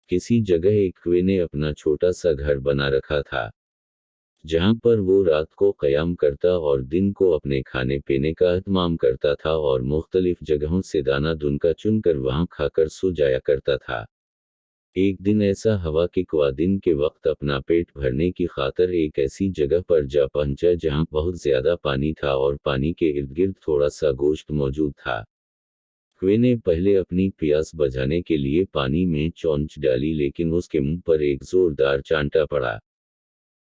किसी जगह एक कुएं ने अपना छोटा सा घर बना रखा था, जहां पर वो रात को क़याम करता और दिन को अपने खाने पीने का इत्माम करता था और मुख्तलिफ जगहों से दाना दुनका चुनकर वहां खाकर सो जाया करता था। एक दिन ऐसा हवा कि कुआ दिन के वक्त अपना पेट भरने की खातिर एक ऐसी जगह पर जा पहुंचा जहां बहुत ज्यादा पानी था और पानी के इर्द गिर्द थोड़ा सा गोश्त मौजूद था। कुएं ने पहले अपनी प्यास बुझाने के लिए पानी में चोंच डाली, लेकिन उसके मुंह पर एक जोरदार चांटा पड़ा।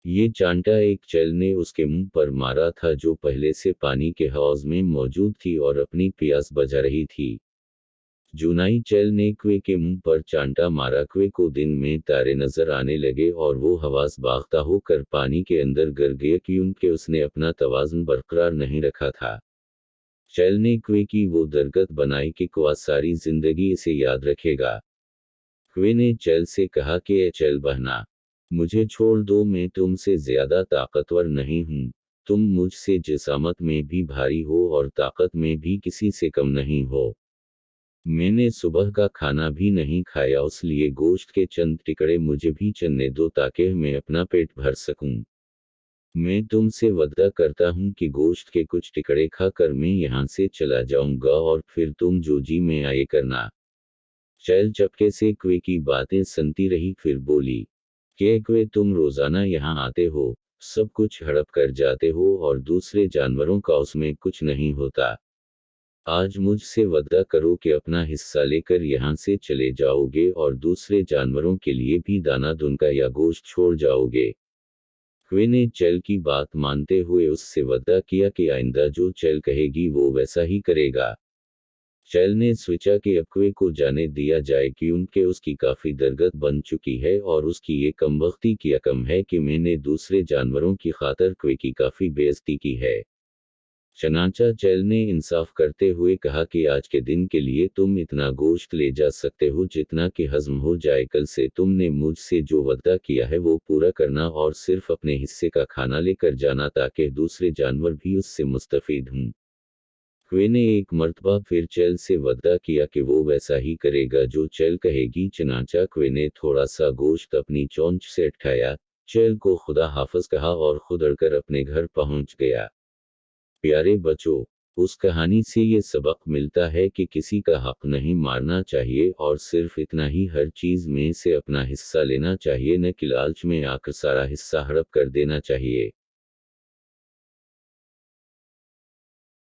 ये चांटा एक चैल ने उसके मुंह पर मारा था, जो पहले से पानी के हौज में मौजूद थी और अपनी प्यास बुझा रही थी। जूनाई चैल ने कुएं के मुंह पर चांटा मारा। कुएं को दिन में तारे नजर आने लगे और वो हवास बाख्ता होकर पानी के अंदर गिर गया, क्योंकि उसने अपना तवाज़ुन बरकरार नहीं रखा था। चैल ने कुएं की वो दरगत बनाई कि कुआ सारी जिंदगी इसे याद रखेगा। कुएं ने चैल से कहा कि ए चैल बहना, मुझे छोड़ दो, मैं तुमसे ज्यादा ताकतवर नहीं हूँ। तुम मुझसे जिसामत में भी भारी हो और ताकत में भी किसी से कम नहीं हो। मैंने सुबह का खाना भी नहीं खाया, इसलिए गोश्त के चंद टुकड़े मुझे भी चलने दो ताकि मैं अपना पेट भर सकूं। मैं तुमसे वादा करता हूं कि गोश्त के कुछ टुकड़े खाकर मैं यहाँ से चला जाऊंगा और फिर तुम जो जी में आए करना। चैल चपके से कुएं की बातें सुनती रही, फिर बोली, क्या कुएं, तुम रोजाना यहाँ आते हो, सब कुछ हड़प कर जाते हो और दूसरे जानवरों का उसमें कुछ नहीं होता। आज मुझसे वादा करो कि अपना हिस्सा लेकर यहाँ से चले जाओगे और दूसरे जानवरों के लिए भी दाना दुनका या गोश्त छोड़ जाओगे। कुएं ने चैल की बात मानते हुए उससे वादा किया कि आइंदा जो चैल कहेगी वो वैसा ही करेगा। चैल ने सोचा कि अब कुएं को जाने दिया जाए, क्योंकि उसकी काफी दरगत बन चुकी है और उसकी ये कमबख्ती क्या कम है कि मैंने दूसरे जानवरों की खातिर कुएं की काफी बेइज्जती की है। चनाचा चैल ने इंसाफ करते हुए कहा कि आज के दिन के लिए तुम इतना गोश्त ले जा सकते हो जितना कि हजम हो जाए। कल से तुमने मुझसे जो वादा किया है वो पूरा करना और सिर्फ अपने हिस्से का खाना लेकर जाना ताकि दूसरे जानवर भी उससे मुस्तफीद हों। कुएं ने एक मर्तबा फिर चैल से वादा किया कि वो वैसा ही करेगा जो चैल कहेगी। चनाचा कुएं ने थोड़ा सा गोश्त अपनी चोंच से उठाया, चैल को खुदा हाफिज कहा और खुद उड़कर अपने घर पहुंच गया। प्यारे बच्चों, उस कहानी से ये सबक मिलता है कि किसी का हक नहीं मारना चाहिए और सिर्फ इतना ही हर चीज में से अपना हिस्सा लेना चाहिए, न कि लालच में आकर सारा हिस्सा हड़प कर देना चाहिए।